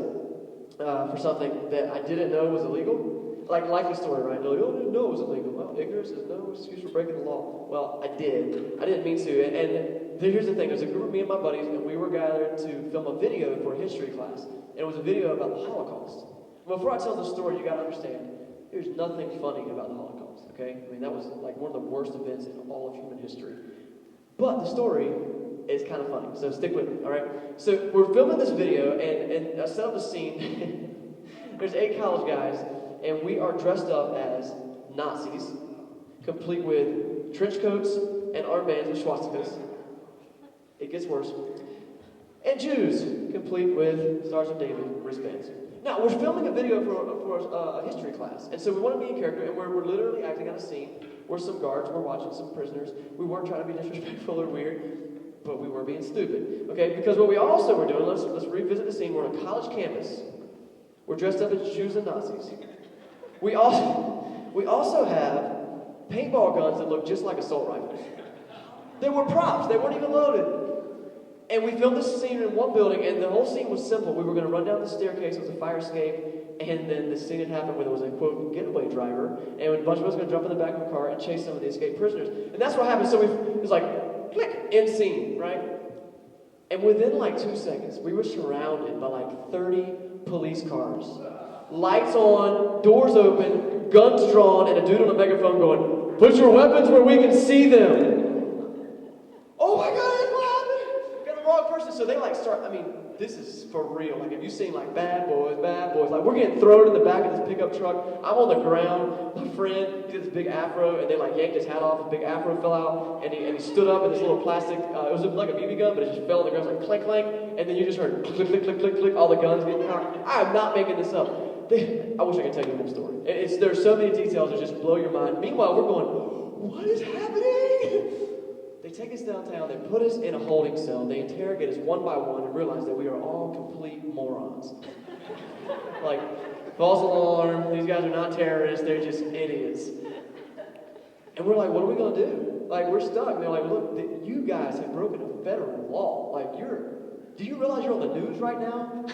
for something that I didn't know was illegal. Like likely story, right? They're like, oh, I didn't know it was illegal. Well, ignorance is no excuse for breaking the law. Well, I did. I didn't mean to. And here's the thing. There's a group of me and my buddies, and we were gathered to film a video for a history class. And it was a video about the Holocaust. Before I tell the story, you got to understand, there's nothing funny about the Holocaust, okay? I mean, that was like one of the worst events in all of human history. But the story is kind of funny, so stick with me, all right? So we're filming this video, and I set up a scene. There's 8 college guys, and we are dressed up as Nazis, complete with trench coats and armbands with swastikas. It gets worse. And Jews, complete with Stars of David wristbands. Now, we're filming a video for a history class, and so we want to be in character, and we're literally acting out a scene. We're some guards, we're watching some prisoners. We weren't trying to be disrespectful or weird, but we were being stupid, okay? Because what we also were doing, let's revisit the scene. We're on a college campus. We're dressed up as Jews and Nazis. We also have paintball guns that look just like assault rifles. They were props. They weren't even loaded. And we filmed this scene in one building, and the whole scene was simple. We were going to run down the staircase. It was a fire escape. And then the scene had happened where there was a, quote, getaway driver. And a bunch of us were going to jump in the back of a car and chase some of the escaped prisoners. And that's what happened. So it was like, click, end scene, right? And within like 2 seconds, we were surrounded by like 30 police cars. Lights on, doors open, guns drawn, and a dude on a megaphone going, put your weapons where we can see them. Oh my God, that's what happened. Got the wrong person. So they like start, I mean, this is for real. Like, have you seen like Bad Boys? Like, we're getting thrown in the back of this pickup truck. I'm on the ground. My friend, he had this big afro, and they like yanked his hat off. His big afro fell out, and he stood up in this little plastic, it was like a BB gun, but it just fell on the ground. It was like clank, clank, and then you just heard click, click, click, click, click, all the guns getting cocked. I am not making this up. I wish I could tell you the whole story. There's so many details that just blow your mind. Meanwhile, we're going, what is happening? They take us downtown, they put us in a holding cell, they interrogate us one by one and realize that we are all complete morons. Like, false alarm, these guys are not terrorists, they're just idiots. And we're like, what are we going to do? Like, we're stuck. And they're like, look, you guys have broken a federal law. Like, do you realize you're on the news right now?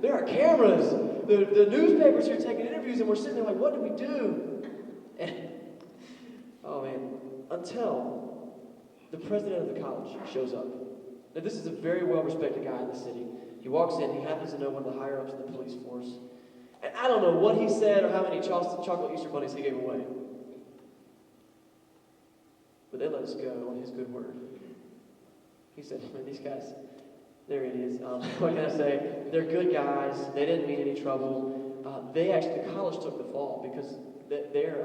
There are cameras. The newspapers are taking interviews, and we're sitting there like, what do we do? And, oh man, until the president of the college shows up. Now, this is a very well-respected guy in the city. He walks in. He happens to know one of the higher-ups in the police force. And I don't know what he said or how many chocolate Easter bunnies he gave away. But they let us go on his good word. He said, man, these guys, they're idiots. What can I say? They're good guys. They didn't mean any trouble. The college took the fall because their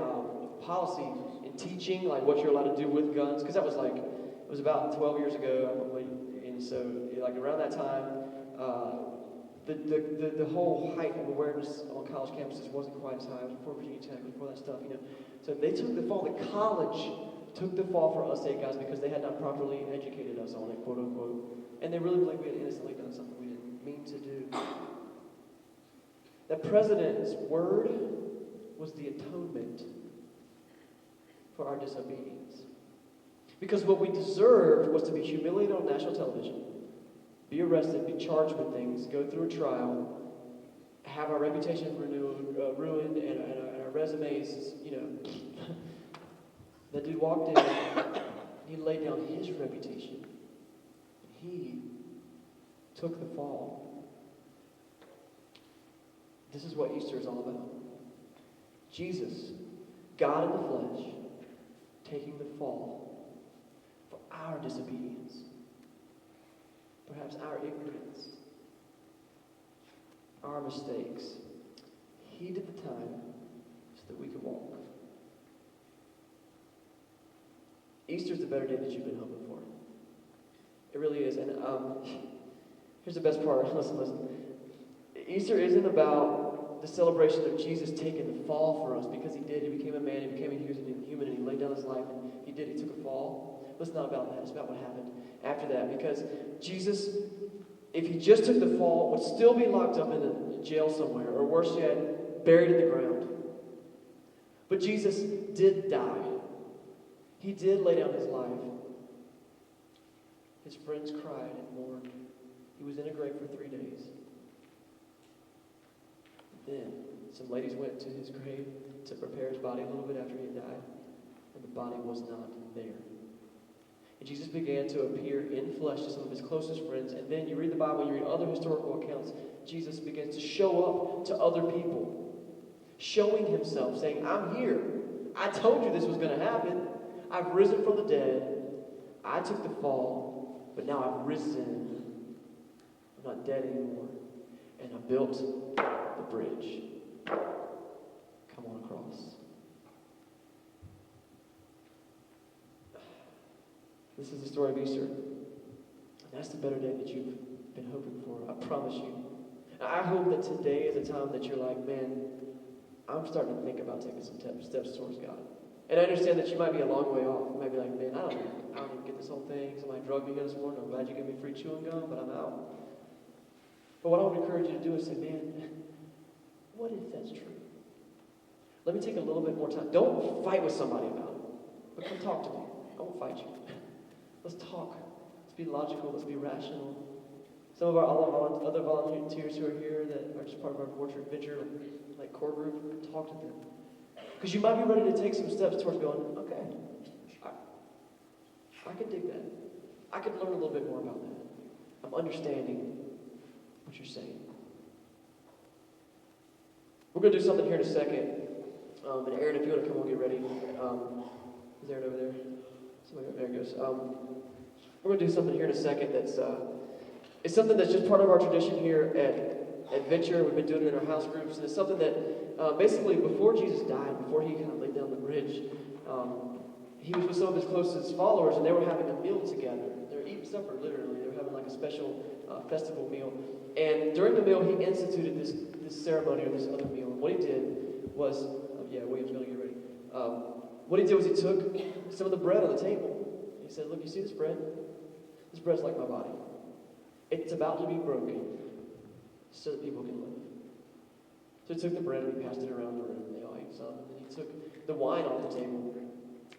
policy in teaching, like what you're allowed to do with guns, because that was like, it was about 12 years ago, and so like around that time, the whole height of awareness on college campuses wasn't quite as high. It was before Virginia Tech, before that stuff, So they took the fall. The college took the fall for us 8 guys because they had not properly educated us on it, quote unquote. And they really believed we had innocently done something we didn't mean to do. The president's word was the atonement for our disobedience. Because what we deserved was to be humiliated on national television, be arrested, be charged with things, go through a trial, have our reputation ruined, and our resumes, That dude walked in, he laid down his reputation. He took the fall. This is what Easter is all about. Jesus, God in the flesh, taking the fall for our disobedience, perhaps our ignorance, our mistakes. He did the time so that we could walk. Easter's the better day that you've been hoping for. It really is. And here's the best part. Listen. Easter isn't about the celebration of Jesus taking the fall for us, because he did. He became a man, he became a human, and he laid down his life, and he took a fall. But it's not about that. It's about what happened after that. Because Jesus, if he just took the fall, would still be locked up in a jail somewhere, or worse yet, buried in the ground. But Jesus did die. He did lay down his life. His friends cried and mourned. He was in a grave for 3 days. Then some ladies went to his grave to prepare his body a little bit after he had died, and the body was not there. And Jesus began to appear in flesh to some of his closest friends, and then you read the Bible, you read other historical accounts, Jesus begins to show up to other people, showing himself, saying, I'm here. I told you this was going to happen. I've risen from the dead. I took the fall, but now I've risen. I'm not dead anymore. And I built the bridge. Come on across. This is the story of Easter. And that's the better day that you've been hoping for. I promise you. I hope that today is a time that you're like, man, I'm starting to think about taking some steps towards God. And I understand that you might be a long way off. You might be like, man, I don't even get this whole thing. Somebody drugged me here this morning. I'm glad you gave me free chewing gum, but I'm out. But what I would encourage you to do is say, man, what if that's true? Let me take a little bit more time. Don't fight with somebody about it, but come talk to me. I won't fight you. Let's talk. Let's be logical. Let's be rational. Some of our other volunteers who are here that are just part of our Adventure like core group, talk to them. Because you might be ready to take some steps towards going, okay, I could dig that. I could learn a little bit more about that. I'm understanding what you're saying. We're going to do something here in a second. And Aaron, if you want to come on, get ready. Is Aaron over there? Somebody, there he goes. We're going to do something here in a second that's it's something that's just part of our tradition here at Adventure. We've been doing it in our house groups. And it's something that basically before Jesus died, before he kind of laid down the bridge, he was with some of his closest followers, and they were having a meal together. They were eating supper, literally. They were having like a special festival meal. And during the meal, he instituted this ceremony or this other meal. And what he did was, William's going to get ready. What he did was he took some of the bread on the table. He said, look, you see this bread? This bread's like my body. It's about to be broken so that people can live. So he took the bread and he passed it around the room. They all ate some. And then he took the wine off the table.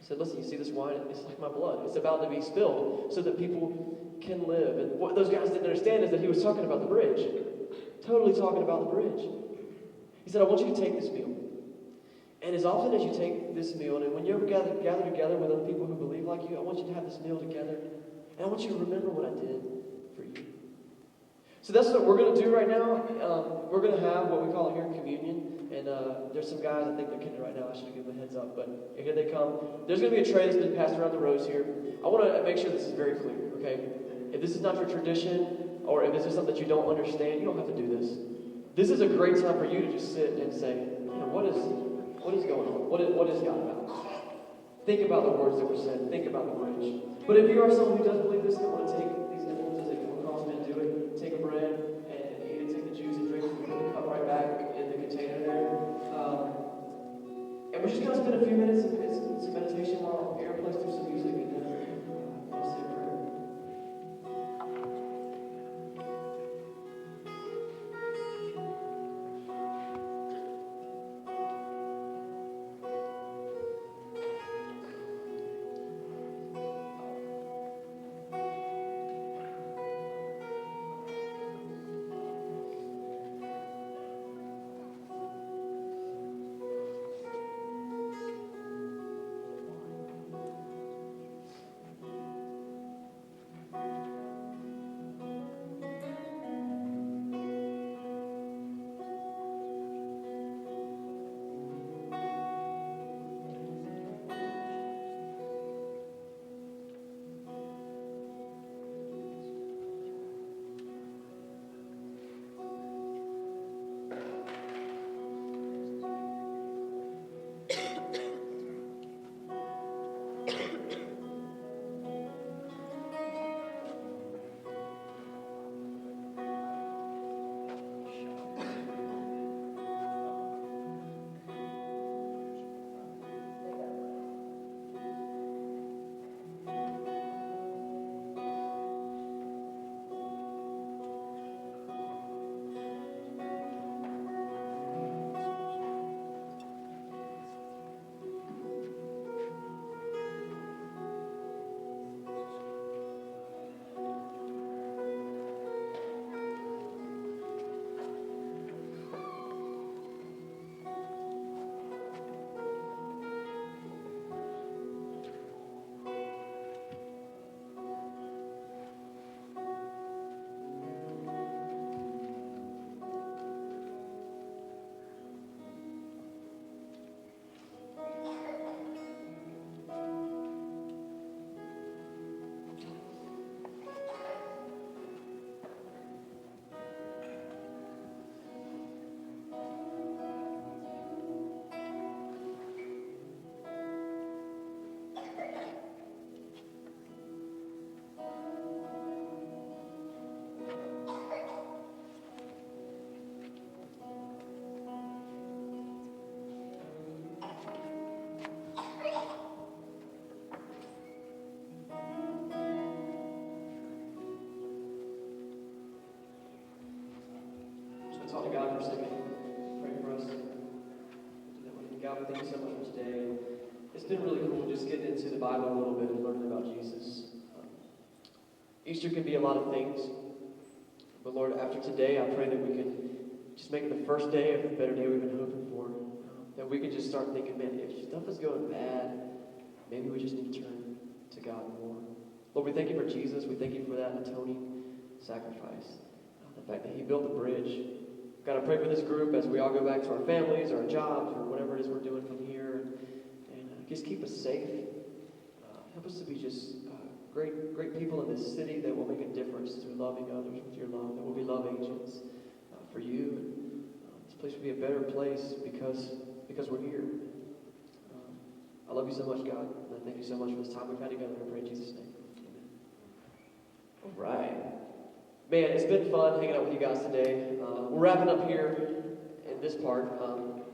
He said, listen, you see this wine? It's like my blood. It's about to be spilled so that people can live. And what those guys didn't understand is that he was talking about the bridge. Totally talking about the bridge. He said, I want you to take this meal. And as often as you take this meal, and when you ever gather together with other people who believe like you, I want you to have this meal together. And I want you to remember what I did for you. So that's what we're going to do right now. We're going to have what we call here communion. And there's some guys, I think they're kidding right now. I should have given them a heads up. But here they come. There's going to be a tray that's been passed around the rows here. I want to make sure this is very clear, okay? If this is not your tradition, or if this is something that you don't understand, you don't have to do this. This is a great time for you to just sit and say, you know, what is going on? What is God about? Think about the words that were said. Think about the bridge. But if you are someone who doesn't believe this, I want to take these influences that come across me and do it. Take a bread and eat it. Take the juice and drink it. Put the cup right back in the container there. And we're just going to spend a few minutes in some meditation while Aaron plays through some music, and then I'll say a prayer. Talk to God for a second. Pray for us. God, we thank you so much for today. It's been really cool just getting into the Bible a little bit and learning about Jesus. Easter can be a lot of things. But Lord, after today, I pray that we can just make it the first day of the better day we've been hoping for. That we can just start thinking, man, if stuff is going bad, maybe we just need to turn to God more. Lord, we thank you for Jesus. We thank you for that atoning sacrifice. The fact that he built the bridge. God, I pray for this group as we all go back to our families, our jobs, or whatever it is we're doing from here. And just keep us safe. Help us to be just great people in this city that will make a difference through loving others with your love. That will be love agents for you. And this place will be a better place because we're here. I love you so much, God. And I thank you so much for this time we've had together. I pray in Jesus' name. Amen. All right. Man, it's been fun hanging out with you guys today. We're wrapping up here in this part,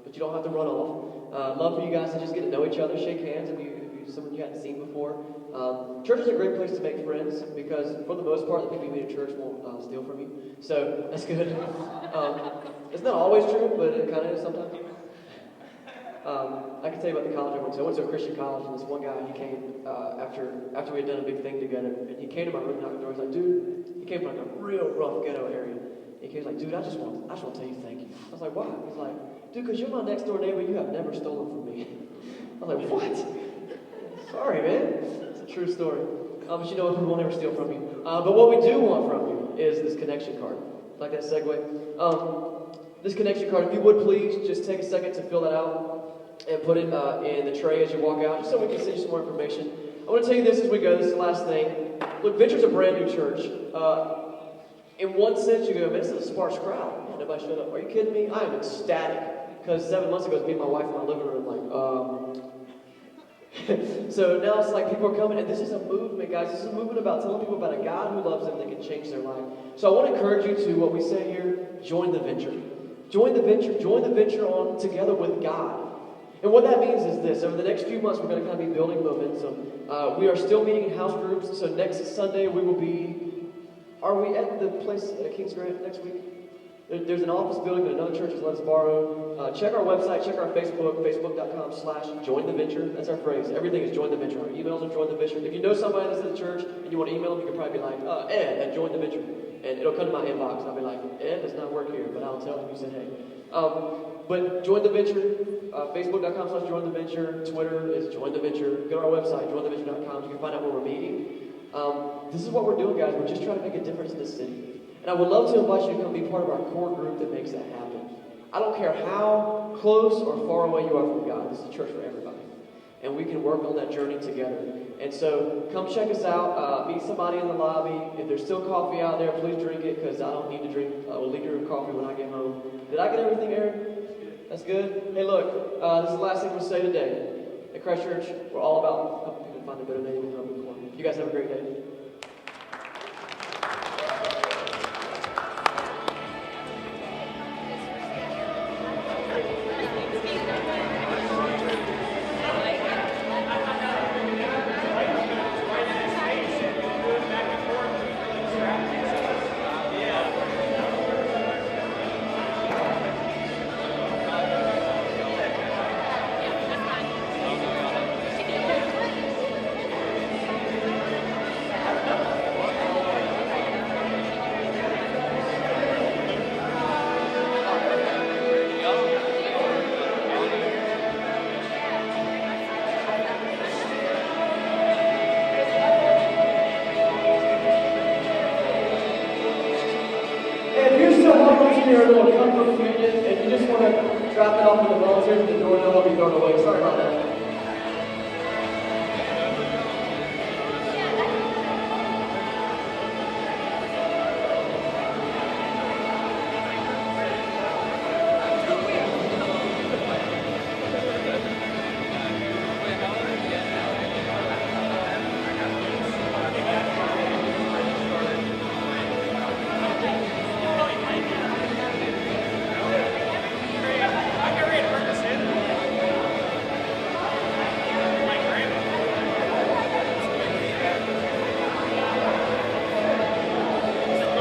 but you don't have to run off. Love for you guys to just get to know each other, shake hands if you someone you hadn't seen before. Church is a great place to make friends because, for the most part, the people you meet at church won't steal from you. So that's good. It's not always true, but it kind of is sometimes. I can tell you about the college I went to. I went to a Christian college, and this one guy, he came after we had done a big thing together, and he came to my room, knocked on the door. He's like, dude, he came from like a real rough ghetto area. He came like, dude, I just want to tell you thank you. I was like, why? He's like, dude, because you're my next door neighbor. You have never stolen from me. I was like, what? Sorry, man. It's a true story. But you know what? We won't ever steal from you. But what we do want from you is this connection card. Like that segue. This connection card, if you would please, just take a second to fill that out and put it in the tray as you walk out, just so we can send you some more information. I want to tell you this as we go. This is the last thing. Look, Venture's a brand new church. In one sense, you go, man, this is a sparse crowd. Man, nobody showed up. Are you kidding me? I am ecstatic. Because 7 months ago, it was me and my wife in my living room, so now it's like people are coming, and this is a movement, guys. This is a movement about telling people about a God who loves them that can change their life. So I want to encourage you to, what we say here, join the venture. Join the venture. Join the venture on together with God. And what that means is this. Over the next few months, we're going to kind of be building momentum. We are still meeting in house groups. So next Sunday, we will be... Are we at the place at Kings Grant next week? There's an office building that another church has let us borrow. Check our website, check our Facebook, facebook.com/jointheventure. That's our phrase. Everything is join the venture. Our emails are join the venture. If you know somebody that's at the church and you want to email them, you can probably be like, Ed at join the venture. And it'll come to my inbox. And I'll be like, Ed does not work here, but I'll tell him you said hey. But join the venture, facebook.com/join the venture. Twitter is join the venture. Go to our website, jointheventure.com. You can find out where we're meeting. This is what we're doing, guys. We're just trying to make a difference in this city. And I would love to invite you to come be part of our core group that makes that happen. I don't care how close or far away you are from God. This is a church for everybody. And we can work on that journey together. And so come check us out. Meet somebody in the lobby. If there's still coffee out there, please drink it, because I don't need to drink a liter of coffee when I get home. Did I get everything, Aaron? That's good? Hey, look. This is the last thing we'll say today. At Christ Church, we're all about helping people find a better name in the before. You guys have a great day. Here, a little comfort communion, and you just want to drop it off in the volunteers at the door, they'll help you throw it away. Sorry about that.